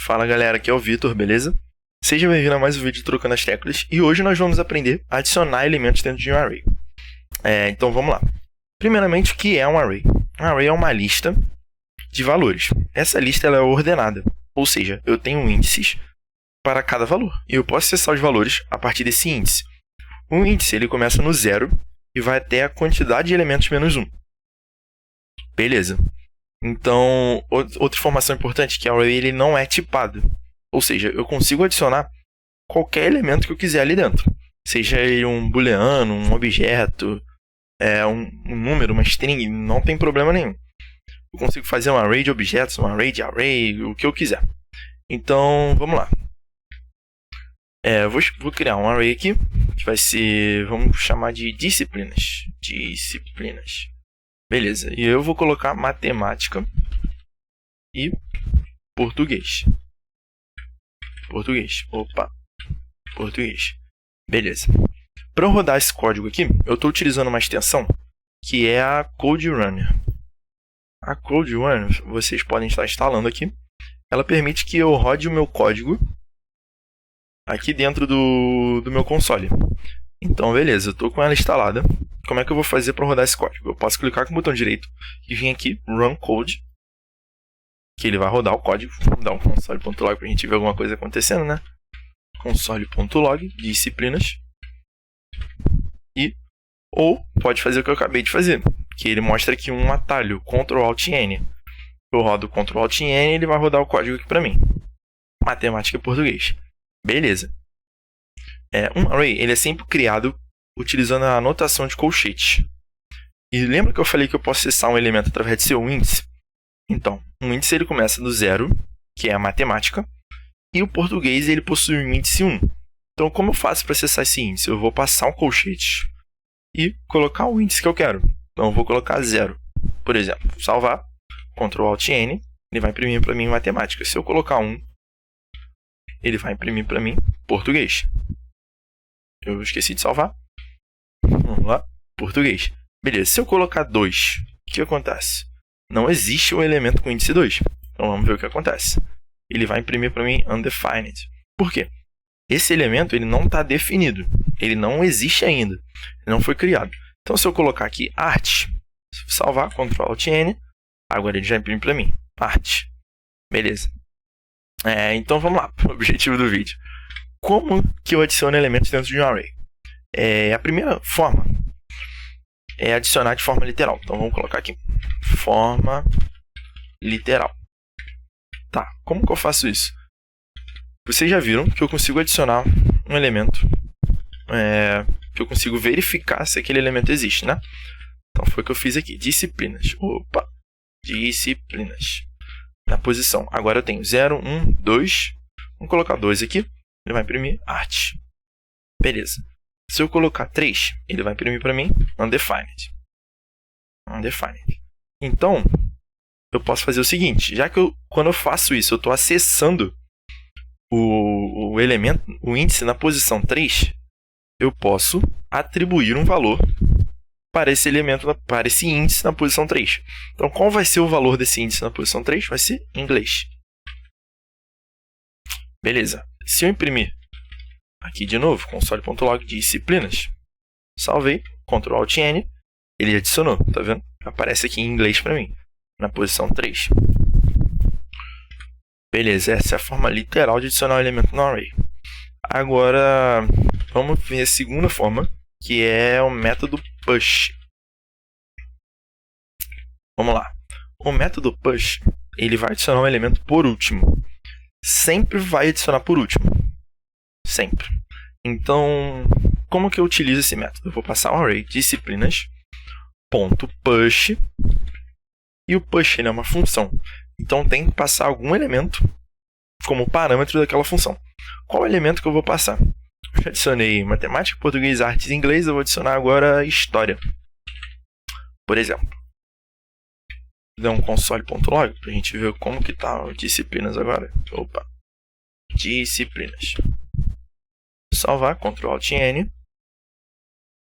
Fala galera, aqui é o Vitor, beleza? Seja bem-vindo a mais um vídeo Trocando as Teclas e hoje nós vamos aprender a adicionar elementos dentro de um array. Então vamos lá. Primeiramente, o que é um array? Um array é uma lista de valores. Essa lista ela é ordenada, ou seja, eu tenho índices para cada valor e eu posso acessar os valores a partir desse índice. O índice ele começa no 0 e vai até a quantidade de elementos menos 1. Beleza. Então, outra informação importante é que o array ele não é tipado. Ou seja, eu consigo adicionar qualquer elemento que eu quiser ali dentro. Seja ele um booleano, um objeto, um número, uma string, não tem problema nenhum. Eu consigo fazer um array de objetos, um array de array, o que eu quiser. Então, vamos lá. Vou criar um array aqui, que vai ser, vamos chamar de disciplinas. Disciplinas. Beleza, e eu vou colocar matemática e português. Português. Beleza. Para eu rodar esse código aqui, eu estou utilizando uma extensão que é a CodeRunner. A CodeRunner, vocês podem estar instalando aqui. Ela permite que eu rode o meu código aqui dentro do meu console. Então, beleza, eu estou com ela instalada. Como é que eu vou fazer para rodar esse código? Eu posso clicar com o botão direito e vir aqui, Run Code, que ele vai rodar o código. Vamos dar um console.log para a gente ver alguma coisa acontecendo, né? Console.log, disciplinas. Ou pode fazer o que eu acabei de fazer, que ele mostra aqui um atalho, Ctrl-Alt-N. Eu rodo Ctrl-Alt-N e ele vai rodar o código aqui para mim. Matemática e português. Beleza. Um array ele é sempre criado utilizando a notação de colchete. E lembra que eu falei que eu posso acessar um elemento através de seu índice? Então, um índice ele começa do 0, que é a matemática, e o português ele possui um índice 1. Então, como eu faço para acessar esse índice? Eu vou passar um colchete e colocar o índice que eu quero. Então, eu vou colocar 0. Por exemplo, salvar, Ctrl-Alt-N, ele vai imprimir para mim matemática. Se eu colocar 1, ele vai imprimir para mim português. Eu esqueci de salvar. Vamos lá, português. Beleza, se eu colocar 2, o que acontece? Não existe um elemento com índice 2. Então vamos ver o que acontece. Ele vai imprimir para mim undefined. Por quê? Esse elemento ele não está definido. Ele não existe ainda. Ele não foi criado. Então se eu colocar aqui art, salvar, Ctrl-Alt-N, agora ele já imprime para mim. Art. Beleza. Então vamos lá, para o objetivo do vídeo. Como que eu adiciono elementos dentro de um array? A primeira forma é adicionar de forma literal. Então vamos colocar aqui forma literal. Tá, como que eu faço isso? Vocês já viram que eu consigo adicionar um elemento, que eu consigo verificar se aquele elemento existe, né? Então foi o que eu fiz aqui, disciplinas. Disciplinas. Na posição. Agora eu tenho 0, 1, 2. Vamos colocar 2 aqui. Ele vai imprimir art. Beleza. Se eu colocar 3, ele vai imprimir para mim undefined. Então, eu posso fazer o seguinte. Já que quando eu faço isso, eu estou acessando o elemento, o índice na posição 3, eu posso atribuir um valor para esse elemento, para esse índice na posição 3. Então, qual vai ser o valor desse índice na posição 3? Vai ser inglês. Beleza. Se eu imprimir aqui de novo, console.log disciplinas, salvei, Ctrl-Alt-N, ele adicionou, tá vendo? Aparece aqui em inglês para mim, na posição 3. Beleza, essa é a forma literal de adicionar um elemento no array. Agora, vamos ver a segunda forma, que é o método push. Vamos lá. O método push, ele vai adicionar um elemento por último. Sempre vai adicionar por último. Sempre. Então, como que eu utilizo esse método? Eu vou passar um array disciplinas .push e o push ele é uma função. Então, tem que passar algum elemento como parâmetro daquela função. Qual elemento que eu vou passar? Eu já adicionei matemática, português, artes e inglês. Eu vou adicionar agora história. Por exemplo. Vou dar um console.log para a gente ver como que está o disciplinas agora. Disciplinas. Salvar, Ctrl-Alt-N.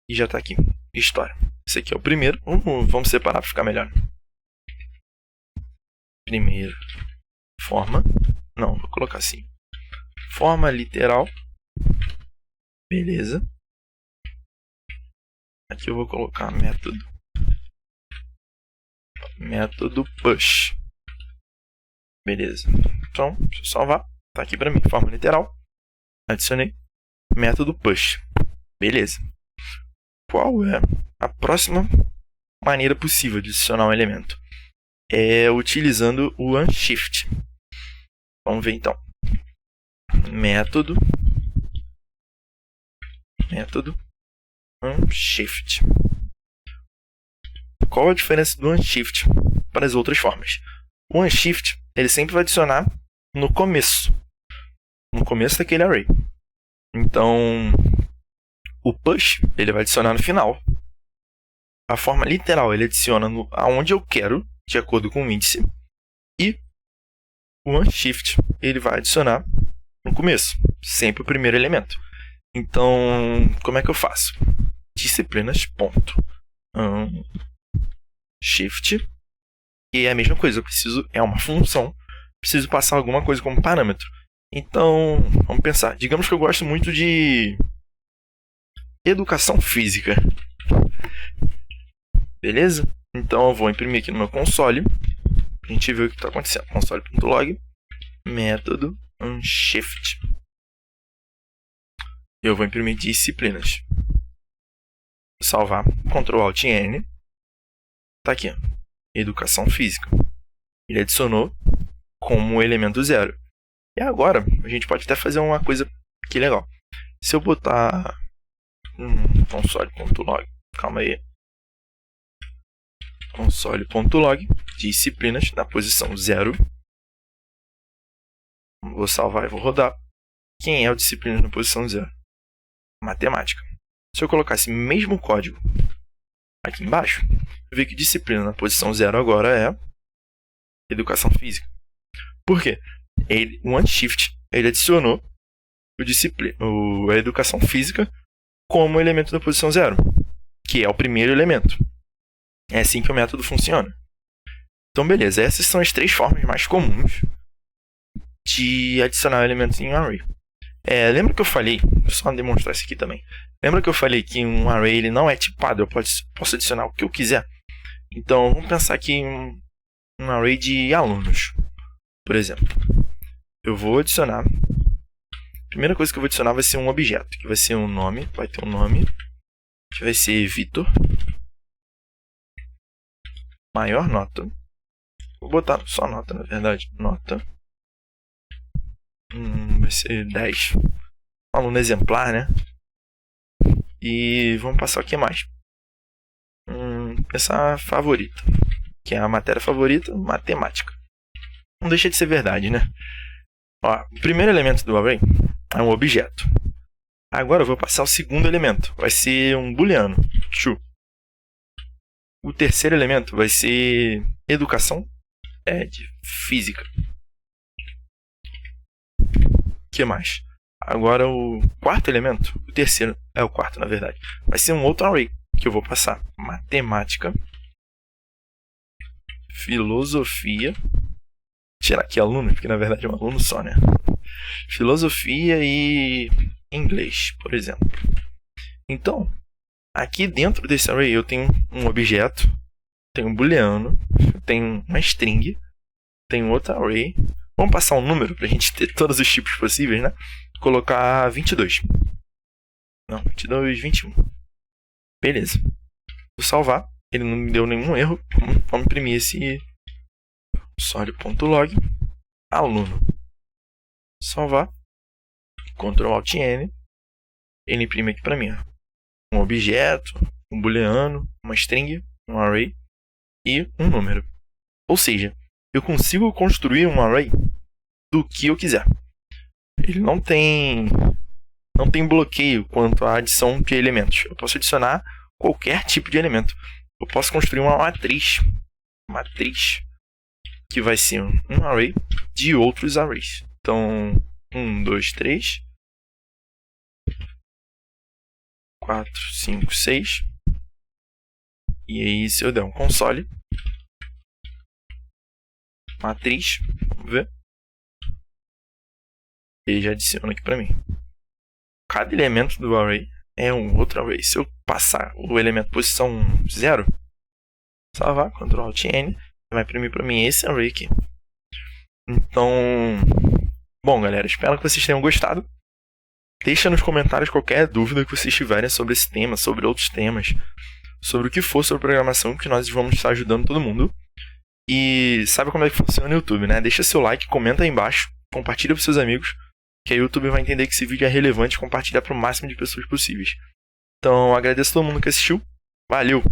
E já está aqui. História. Esse aqui é o primeiro. Vamos separar para ficar melhor. Primeira forma. Não, vou colocar assim. Forma literal. Beleza. Aqui eu vou colocar método push. Beleza. Então, deixa eu salvar. Tá aqui para mim. Forma literal. Adicionei. Método push. Beleza. Qual é a próxima maneira possível de adicionar um elemento? É utilizando o unshift. Vamos ver então. Método unshift. Qual a diferença do unshift para as outras formas? O unshift, ele sempre vai adicionar no começo daquele array. Então, o push, ele vai adicionar no final. A forma literal, ele adiciona aonde eu quero, de acordo com o índice. E o unshift, ele vai adicionar no começo, sempre o primeiro elemento. Então, como é que eu faço? Disciplinas, ponto. Shift. E é a mesma coisa, é uma função. Preciso passar alguma coisa como parâmetro. Então, vamos pensar. Digamos que eu gosto muito de educação física. Beleza? Então eu vou imprimir aqui no meu console. A gente vê o que está acontecendo. Console.log. Método unshift. Eu vou imprimir disciplinas. Vou salvar. Ctrl Alt N. Tá aqui. Educação física. Ele adicionou como elemento 0. E agora, a gente pode até fazer uma coisa que legal. Se eu botar console.log. Calma aí. Console.log. Disciplinas na posição 0. Vou salvar e vou rodar. Quem é o disciplinas na posição 0? Matemática. Se eu colocar esse mesmo código aqui embaixo, eu vejo que disciplina na posição 0 agora é educação física. Por quê? O unshift, ele adicionou a educação física como elemento da posição 0, que é o primeiro elemento. É assim que o método funciona. Então, beleza. Essas são as 3 formas mais comuns de adicionar elementos em um array. Lembra que eu falei, vou só demonstrar isso aqui também. Lembra que eu falei que um array ele não é tipado, eu posso adicionar o que eu quiser. Então, vamos pensar aqui em um array de alunos, por exemplo. Eu vou adicionar. A primeira coisa que eu vou adicionar vai ser um objeto, que vai ser um nome, vai ter um nome, que vai ser Vitor. Maior nota. Vou botar só nota, na verdade. Nota. Vai ser 10. Aluno exemplar, né? E vamos passar o que mais? Pensar favorito. Que é a matéria favorita, matemática. Não deixa de ser verdade, né? Ó, o primeiro elemento do array é um objeto. Agora eu vou passar o segundo elemento. Vai ser um booleano. True. O terceiro elemento vai ser educação de física. O que mais? Agora o quarto elemento, o terceiro, é o quarto na verdade, vai ser um outro array que eu vou passar. Matemática, filosofia, tirar aqui aluno, porque na verdade é um aluno só, né? Filosofia e inglês, por exemplo. Então, aqui dentro desse array eu tenho um objeto, tenho um booleano, tenho uma string, tenho outro array. Vamos passar um número para a gente ter todos os tipos possíveis, né? Colocar 22. Não, 22, 21. Beleza. Vou salvar. Ele não me deu nenhum erro. Vamos imprimir esse console.log aluno. Salvar. Ctrl Alt N. Ele imprime aqui para mim. Um objeto, um booleano, uma string, um array e um número. Ou seja, eu consigo construir um array do que eu quiser. Ele não tem bloqueio quanto à adição de elementos. Eu posso adicionar qualquer tipo de elemento. Eu posso construir uma matriz que vai ser um array de outros arrays. Então, 1, 2, 3, 4, 5, 6. E aí, se eu der um console, matriz, vamos ver. Ele já adiciona aqui pra mim. Cada elemento do array é um outro array. Se eu passar o elemento posição 0, salvar, Ctrl Alt N, vai imprimir pra mim esse array aqui. Então, bom, galera, espero que vocês tenham gostado. Deixa nos comentários qualquer dúvida que vocês tiverem sobre esse tema, sobre outros temas, sobre o que for sobre programação, que nós vamos estar ajudando todo mundo. E sabe como é que funciona o YouTube, né? Deixa seu like, comenta aí embaixo, compartilha para seus amigos, que aí o YouTube vai entender que esse vídeo é relevante e compartilhar para o máximo de pessoas possíveis. Então, agradeço a todo mundo que assistiu. Valeu!